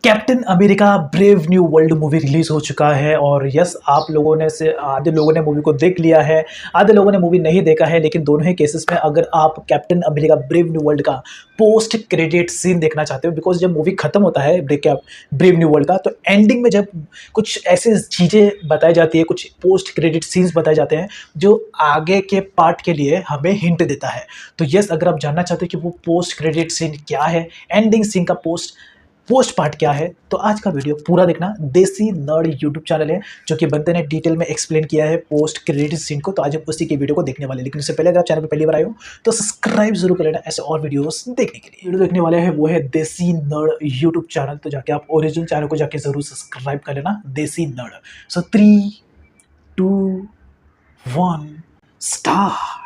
Captain America brave new world movie release हो चुका है और यस आप लोगों ने से आधे लोगों ने मूवी को देख लिया है, आधे लोगों ने मूवी नहीं देखा है। लेकिन दोनों ही केसेस में अगर आप captain America brave new world का पोस्ट क्रेडिट सीन देखना चाहते हो, बिकॉज जब मूवी खत्म होता है ब्रेव न्यू वर्ल्ड का, तो एंडिंग में जब कुछ ऐसी चीज़ें बताई जाती है, कुछ पोस्ट क्रेडिट सीन्स बताए जाते हैं जो आगे के पार्ट के लिए हमें हिंट देता है। तो यस अगर आप जानना चाहते हो कि वो पोस्ट क्रेडिट सीन क्या है, एंडिंग सीन का पोस्ट पार्ट क्या है, तो आज का वीडियो पूरा देखना। देसी नर्ड यूट्यूब चैनल है जो कि बंदे ने डिटेल में एक्सप्लेन किया है पोस्ट क्रेडिट सीन को, तो आज हम उसी के वीडियो को देखने वाले हैं। लेकिन उससे पहले अगर आप चैनल पर पहली बार आए हो तो सब्सक्राइब जरूर कर लेना ऐसे और वीडियोस देखने के लिए। वीडियो देखने वाले हैं वो है देसी नर्ड यूट्यूब चैनल, तो जाके आप ओरिजिनल चैनल को जाके जरूर सब्सक्राइब कर लेना, देसी नर्ड। सो 3, 2, 1 स्टार्ट।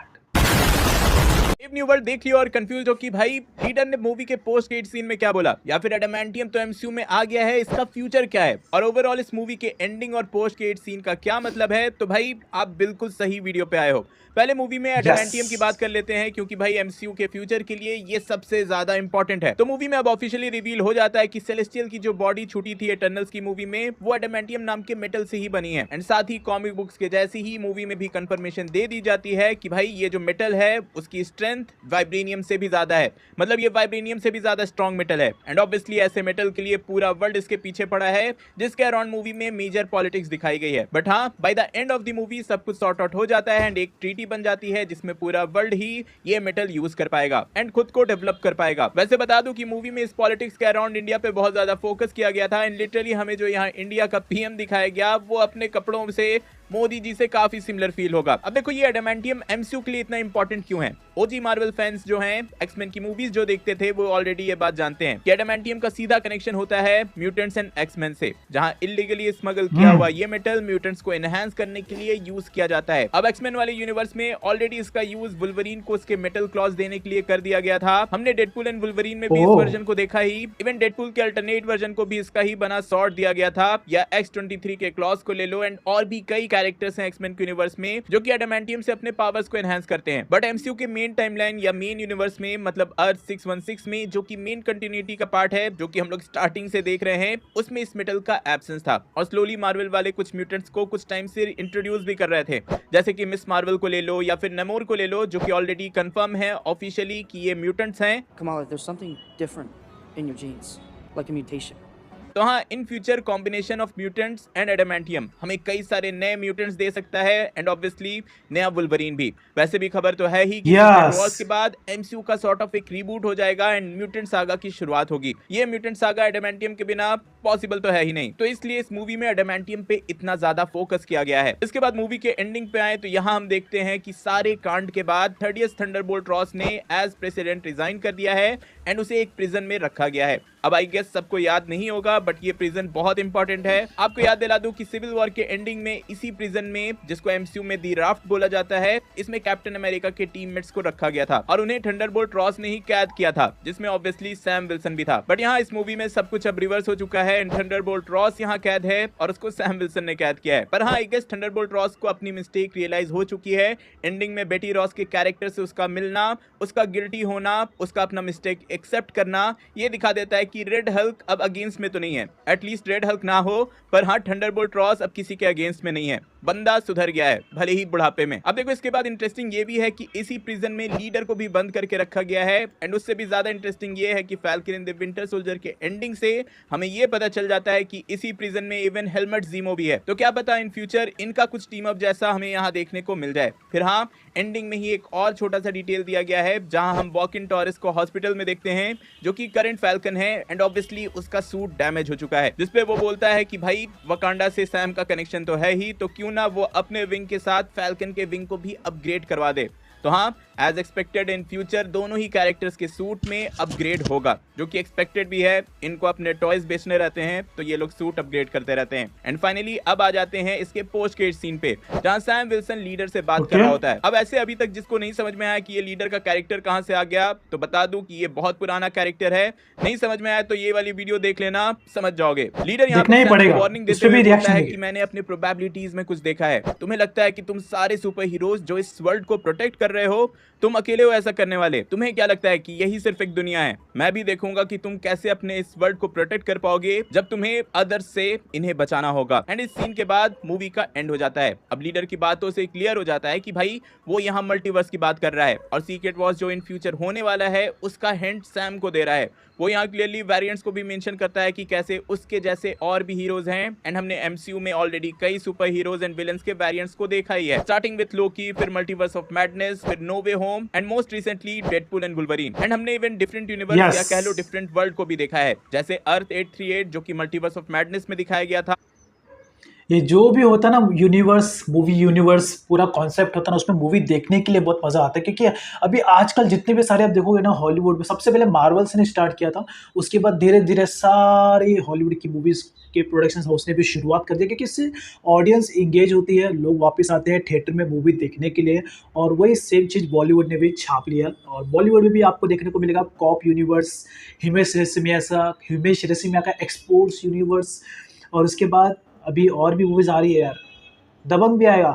न्यू वर्ल्ड देख लियो और कंफ्यूज हो कि भाई लीडर ने मूवी के पोस्ट क्रेडिट सीन में क्या बोला, या फिर एडामेंटियम तो एमसीयू में आ गया है, इसका फ्यूचर क्या है, और ओवरऑल इस मूवी के एंडिंग और पोस्ट क्रेडिट सीन का क्या मतलब है, तो भाई आप बिल्कुल सही वीडियो पे आए हो। पहले मूवी में एडामेंटियम की बात कर लेते हैं, क्योंकि भाई एमसीयू के फ्यूचर के लिए ये सबसे ज्यादा इंपॉर्टेंट है। तो मूवी में अब ऑफिशियली रिवील हो जाता है कि सेलेस्टियल की जो बॉडी छूटी थी एटर्नल्स की मूवी में, वो एडामेंटियम नाम के मेटल से ही बनी है। एंड साथ ही कॉमिक बुक्स के जैसी ही मूवी में भी कंफर्मेशन दे दी जाती है कि भाई ये जो मेटल है उसकी स्ट्रेंथ वाइब्रेनियम से भी ज्यादा है, मतलब ये वाइब्रेनियम से भी ज्यादा स्ट्रॉन्ग मेटल है। एंड ऑब्वियसली ऐसे मेटल के लिए पूरा वर्ल्ड इसके पीछे पड़ा है, जिसके अराउंड मूवी में मेजर पॉलिटिक्स दिखाई गई है। बट हाँ, by the end of the movie सब कुछ सॉर्ट आउट हो जाता है एंड एक ट्रीटी बन जाती है जिसमें पूरा वर्ल्ड ही ये मेटल यूज कर पाएगा एंड खुद को डेवलप कर पाएगा। वैसे बता दूं कि मूवी में इस पॉलिटिक्स के अराउंड इंडिया पे बहुत ज्यादा फोकस किया गया था एंड लिटरली हमें जो यहाँ इंडिया का पीएम दिखाया गया वो अपने कपड़ों से मोदी जी से काफी सिमिलर फील होगा। अब देखो ये एडामेंटियम एमसीयू के लिए इतना इंपॉर्टेंट क्यों है। ओजी मार्वल फैंस जो हैं, एक्समैन की मूवीज जो देखते थे, वो ऑलरेडी ये बात जानते हैं कि एडामेंटियम का सीधा कनेक्शन होता है म्यूटेंट्स एंड एक्समैन से, जहां इलीगली स्मगल किया हुआ ये मेटल म्यूटेंट्स को एनहांस करने के लिए यूज किया जाता है। अब एक्समैन वाले यूनिवर्स में ऑलरेडी इसका यूज वुल्वरीन को उसके मेटल क्लॉज देने के लिए कर दिया गया था। हमने डेडपूल एंड वुल्वरीन में भी इस वर्जन को देखा ही, इवन डेडपूल के अल्टरनेट वर्जन को भी इसका ही बना सॉर्ट दिया गया था, या X-23 के क्लॉज को ले लो, एंड और भी कई कैरेक्टर्स हैं एक्समैन यूनिवर्स में जो कि एडामेंटियम से अपने पावर्स को एनहांस करते हैं। बट एमसीयू के मेन टाइमलाइन या मेन यूनिवर्स में, मतलब अर्थ 616 में, जो कि मेन कंटिन्यूटी का पार्ट है, जो कि हम लोग स्टार्टिंग से देख रहे हैं, उसमें इस मेटल का एब्सेंस था। और स्लोली मार्वल वाले कुछ म्यूटेंट्स को कुछ टाइम से इंट्रोड्यूस भी कर रहे थे, जैसे कि मिस मार्वल को ले लो या फिर नेमोर को ले लो, जो कि ऑलरेडी कंफर्म है ऑफिशियली कि ये म्यूटेंट्स हैं। Kamala, there's something different in your genes, like a mutation. तो हाँ, in future combination of mutants and adamantium हमें कई सारे नए म्यूटेंट्स दे सकता है एंड ऑब्वियसली नया वुल्वरीन भी। वैसे भी खबर तो है ही कि वॉर्स के बाद एमसीयू का सॉर्ट ऑफ एक रीबूट हो जाएगा एंड म्यूटेंट सागा की शुरुआत होगी। ये म्यूटेंट सागा एडामेंटियम के बिना पॉसिबल तो है ही नहीं, तो इसलिए इस मूवी में एडामेंटियम पे इतना ज्यादा फोकस किया गया है। इसके बाद मूवी के एंडिंग पे आए तो यहाँ हम देखते हैं कि सारे कांड के बाद 30th थंडरबोल्ट रॉस ने एज प्रेसिडेंट रिजाइन कर दिया है एंड उसे एक प्रिजन में रखा गया है। अब आई गेस सबको याद नहीं होगा, बट ये प्रिजन बहुत इंपॉर्टेंट है। आपको याद दिला दूं कि सिविल वॉर के एंडिंग में इसी प्रिजन में, जिसको एमसीयू में दी राफ्ट बोला जाता है, इसमें कैप्टन अमेरिका के टीममेट्स को रखा गया था और उन्हें थंडरबोल्ट रॉस ने ही कैद किया था, जिसमें ऑब्वियसली सैम विल्सन भी था। बट यहाँ इस मूवी में सब कुछ अब रिवर्स हो चुका है एंड थंडरबोल्ट रॉस यहाँ कैद है और उसको सैम विल्सन ने कैद किया है। पर हाँ, आई गेस थंडरबोल्ट रॉस को अपनी मिस्टेक रियलाइज हो चुकी है। एंडिंग में बेटी रॉस के कैरेक्टर से उसका मिलना, उसका गिल्टी होना, उसका अपना मिस्टेक एक्सेप्ट करना, ये दिखा देता है कि रेड हल्क अब अगेंस्ट में तो नहीं है। एटलीस्ट रेड हल्क ना हो, पर हाँ, थंडरबोल्ट रॉस अब किसी के अगेंस्ट में नहीं है, बंदा सुधर गया है, भले ही बुढ़ापे में। अब देखो इसके बाद इंटरेस्टिंग ये भी है कि इसी प्रिजन में लीडर को भी बंद करके रखा गया है एंड उससे भी ज्यादा इंटरेस्टिंग ये है कि falcon and the winter soldier के एंडिंग से हमें ये पता चल जाता है कि इसी प्रिजन में इवन हेलमेट जीमो भी है। तो क्या पता इन फ्यूचर इनका कुछ टीम अप जैसा हमें यहाँ देखने को मिल जाए। फिर हाँ, एंडिंग में ही एक और छोटा सा डिटेल दिया गया है, जहां हम वॉकिन टॉरस को हॉस्पिटल में देखते हैं, जो कि करंट फैल्कन है एंड ऑब्वियसली उसका सूट डैमेज हो चुका है, जिसपे वो बोलता है कि भाई वकांडा से सैम का कनेक्शन तो है ही, तो क्यों ना वो अपने विंग के साथ फैल्कन के विंग को भी अपग्रेड करवा दे। तो हाँ, एज एक्सपेक्टेड इन फ्यूचर दोनों ही कैरेक्टर्स के सूट में अपग्रेड होगा, जो कि एक्सपेक्टेड भी है। इनको अपने टॉयज बेचने रहते हैं तो ये लोग सूट अपग्रेड करते रहते हैं। एंड फाइनली अब आ जाते हैं इसके पोस्ट क्रेडिट सीन पे, जहां सैम विल्सन लीडर से बात कर रहा होता है। अब ऐसे अभी तक जिसको नहीं समझ में आया कि ये लीडर का कैरेक्टर कहां से आ गया, तो बता दूं कि ये बहुत पुराना कैरेक्टर है। नहीं समझ में आया तो ये वाली वीडियो देख लेना, समझ जाओगे। लीडर यहाँ पे वार्निंग देते हुए बोलता है कि मैंने अपनी प्रोबेबिलिटीज में कुछ देखा है। तुम्हें लगता है कि तुम सारे सुपर हीरोज जो इस वर्ल्ड को प्रोटेक्ट कर कर रहे हो, तुम अकेले हो ऐसा करने वाले। तुम्हें क्या लगता है कि यही सिर्फ एक दुनिया है? मैं भी देखूंगा कि तुम कैसे अपने इस वर्ल्ड को प्रोटेक्ट कर पाओगे जब तुम्हें अदर्स से इन्हें बचाना होगा। एंड इस सीन के बाद मूवी का एंड हो जाता है। अब लीडर की बातों से क्लियर हो जाता है कि भाई वो यहाँ मल्टीवर्स की बात कर रहा है और सीक्रेट वॉर्स जो इन फ्यूचर होने वाला है उसका हिंट सैम को दे रहा है। वो यहाँ क्लियरली वेरिएंट्स को भी मेंशन करता है कि कैसे उसके जैसे और भी हीरोज हैं। एंड हमने एमसीयू में ऑलरेडी कई सुपर हीरोज एंड विलेंस के वेरिएंट्स को देखा ही है, स्टार्टिंग विद लोकी, फिर मल्टीवर्स ऑफ मैडनेस, फिर no way home and most recently Deadpool and Wolverine. And हमने इवन डिफरेंट यूनिवर्स या कह लो डिफरेंट वर्ल्ड को भी देखा है, जैसे अर्थ 838 जो कि मल्टीवर्स ऑफ मैडनेस में दिखाया गया था। ये जो भी होता है ना यूनिवर्स, मूवी यूनिवर्स पूरा कॉन्सेप्ट होता है ना, उसमें मूवी देखने के लिए बहुत मज़ा आता है। क्योंकि अभी आजकल जितने भी सारे आप देखोगे ना हॉलीवुड में, सबसे पहले मार्वल्स ने स्टार्ट किया था, उसके बाद धीरे धीरे सारी हॉलीवुड की मूवीज़ के प्रोडक्शन हाउस ने भी शुरुआत कर दिया। क्योंकि इससे ऑडियंस इंगेज होती है, लोग वापस आते हैं थिएटर में मूवी देखने के लिए। और वही सेम चीज़ बॉलीवुड ने भी छाप लिया और बॉलीवुड में भी आपको देखने को मिलेगा कॉप यूनिवर्स, हिमेश रेशमिया का एक्सपोर्ट्स यूनिवर्स, और उसके बाद अभी और भी मूवीज आ रही है यार, दबंग भी आएगा,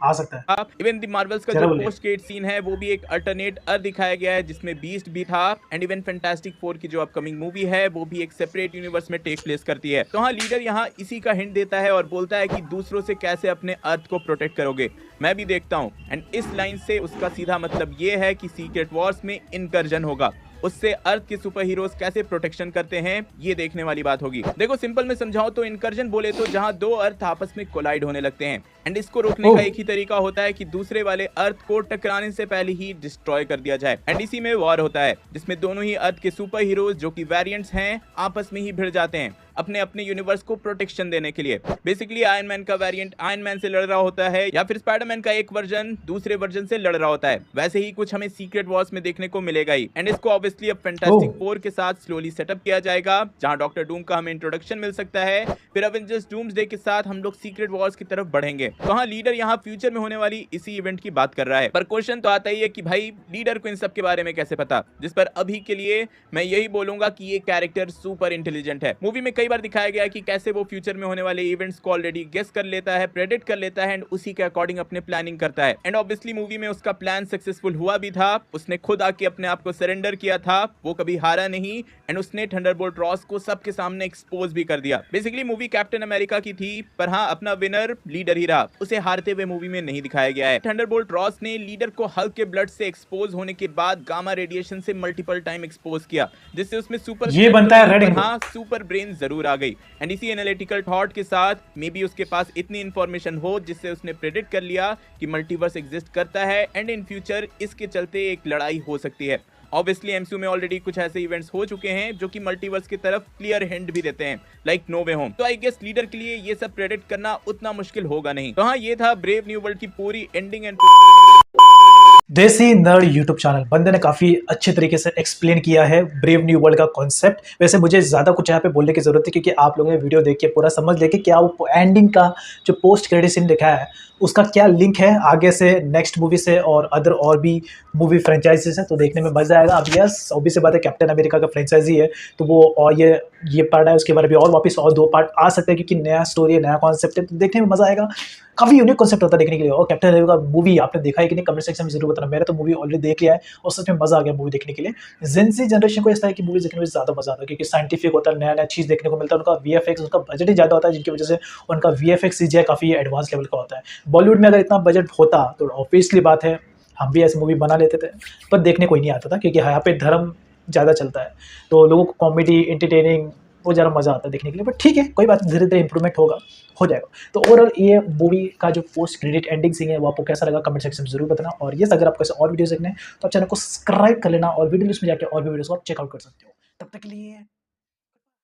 आ सकता है। इवन द मार्वल्स का जो पोस्ट क्रेडिट सीन है वो भी एक अल्टरनेट अर्थ दिखाया गया है जिसमें बीस्ट भी था। एंड इवन फैंटास्टिक फोर की जो अपकमिंग मूवी है वो भी एक सेपरेट यूनिवर्स में टेक प्लेस करती है। तो हाँ, लीडर यहाँ इसी का हिंट देता है और बोलता है कि दूसरों से कैसे अपने अर्थ को प्रोटेक्ट करोगे, मैं भी देखता हूँ। एंड इस लाइन से उसका सीधा मतलब ये है कि सीक्रेट वॉर्स में इनकर्जन होगा, उससे अर्थ के सुपर हीरोज कैसे प्रोटेक्शन करते हैं ये देखने वाली बात होगी। देखो सिंपल में समझाओ तो इनकर्जन बोले तो जहां दो अर्थ आपस में कोलाइड होने लगते हैं। एंड इसको रोकने का एक ही तरीका होता है कि दूसरे वाले अर्थ को टकराने से पहले ही डिस्ट्रॉय कर दिया जाए। एंड इसी में वॉर होता है जिसमें दोनों ही अर्थ के सुपर हीरोज जो कि वेरिएंट्स हैं आपस में ही भिड़ जाते हैं अपने अपने यूनिवर्स को प्रोटेक्शन देने के लिए। बेसिकली आयरन मैन का वेरिएंट आयरन मैन से लड़ रहा होता है या फिर स्पाइडरमैन का एक वर्जन दूसरे वर्जन से लड़ रहा होता है। वैसे ही कुछ हमें सीक्रेट वॉर्स में देखने को मिलेगा ही। एंड इसको ऑब्वियसली अब फैंटास्टिक फोर के साथ स्लोली सेटअप किया जाएगा जहां डॉक्टर डूम का हमें इंट्रोडक्शन मिल सकता है। फिर एवेंजर्स डूम्सडे के साथ हम लोग सीक्रेट वॉर्स की तरफ बढ़ेंगे। तो हाँ, लीडर यहाँ फ्यूचर में होने वाली इसी इवेंट की बात कर रहा है। पर क्वेश्चन तो आता ही है कि भाई लीडर को इन सब के बारे में कैसे पता, जिस पर अभी के लिए मैं यही बोलूंगा कि ये कैरेक्टर सुपर इंटेलिजेंट है। मूवी में कई बार दिखाया गया कि कैसे वो फ्यूचर में होने वाले इवेंट्स को ऑलरेडी गेस कर लेता है, प्रेडिक्ट कर लेता है एंड उसी के अकॉर्डिंग अपने प्लानिंग करता है। एंड ऑब्वियसली मूवी में उसका प्लान सक्सेसफुल हुआ भी था, उसने खुद आके अपने आप को सरेंडर किया था, वो कभी हारा नहीं एंड उसने थंडरबोल्ट रॉस को सबके सामने एक्सपोज भी कर दिया। बेसिकली मूवी कैप्टन अमेरिका की थी, पर हाँ अपना विनर लीडर ही रहा, उसे हारते हुए मूवी में नहीं दिखाया गया है। थंडरबोल्ट रॉस ने लीडर को हल्क के ब्लड से एक्सपोज होने के बाद गामा रेडिएशन से मल्टीपल टाइम एक्सपोज किया, जिससे उसमें सुपर ये बनता है रेडिंग, हाँ सुपर ब्रेन जरूर आ गई। एंड इसी एनालिटिकल थॉट के साथ मे बी उसके पास इतनी इंफॉर्मेशन हो जिससे उसने प्रेडिक्ट कर लिया कि मल्टीवर्स एग्जिस्ट करता है एंड इन फ्यूचर इसके चलते एक लड़ाई हो सकती है। ऑब्वियसली एमसीयू में ऑलरेडी कुछ ऐसे इवेंट्स हो चुके हैं जो कि मल्टीवर्स की तरफ क्लियर हिंट भी देते हैं, लाइक नो वे होम। तो आई गेस लीडर के लिए ये सब प्रेडिक्ट करना उतना मुश्किल होगा नहीं। तो हाँ, ये था ब्रेव न्यू वर्ल्ड की पूरी एंडिंग एंड देसी नर्ड यूट्यूब चैनल बंदे ने काफ़ी अच्छे तरीके से एक्सप्लेन किया है ब्रेव न्यू वर्ल्ड का कॉन्सेप्ट। वैसे मुझे ज़्यादा कुछ यहाँ पे बोलने की ज़रूरत है क्योंकि आप लोगों ने वीडियो देख के पूरा समझ लिया कि क्या वो एंडिंग का जो पोस्ट क्रेडिट सीन लिखा है उसका क्या लिंक है आगे से नेक्स्ट मूवी से और अदर और भी मूवी फ्रेंचाइजीज है, तो देखने में मज़ा आएगा। अब यस ऑब्वियस बात है कैप्टन अमेरिका का फ्रेंचाइजी है तो वो और ये पार्ट है, उसके बारे में और वापस और 2 पार्ट आ सकते हैं क्योंकि नया स्टोरी है, नया कॉन्सेप्ट है, तो देखने में मज़ा आएगा। काफ़ी यूनिक कॉन्सेप्ट होता है देखने के लिए। और कैप्टन अमेरिका मूवी आपने देखा है कि नहीं, कमेंट सेक्शन में जरूर बताना। मैंने तो मूवी ऑलरेडी देख लिया है और सच में मज़ा आ गया मूवी देखने के लिए। जेनजी जनरेशन को इस तरह की मूवी देखने में ज़्यादा मज़ा आता है क्योंकि साइंटिफिक होता है, नया नया चीज़ देखने को मिलता है। उनका VFX, उनका बजट ही ज़्यादा होता है जिनकी वजह से उनका VFX CGI काफ़ी एडवांस लेवल का होता है। बॉलीवुड में अगर इतना बजट होता तो ऑब्वियसली बात है हम भी ऐसी मूवी बना लेते थे, पर देखने कोई नहीं आता था क्योंकि यहाँ पे धर्म ज़्यादा चलता है तो लोगों को कॉमेडी एंटरटेनिंग वो ज़्यादा मज़ा आता है देखने के लिए। बट ठीक है, कोई बात नहीं, धीरे धीरे इंप्रूवमेंट हो जाएगा। तो ओवरऑल ये मूवी का जो पोस्ट क्रेडिट एंडिंग सीन है वो आपको कैसा लगा कमेंट सेक्शन में जरूर बताना। और ये अगर आपको ऐसे और वीडियोस देखने हैं तो आप चैनल को सब्सक्राइब कर लेना और वीडियो लिस्ट में जाकर और भी वीडियोस को आप चेकआउट कर सकते हो। तब तक के लिए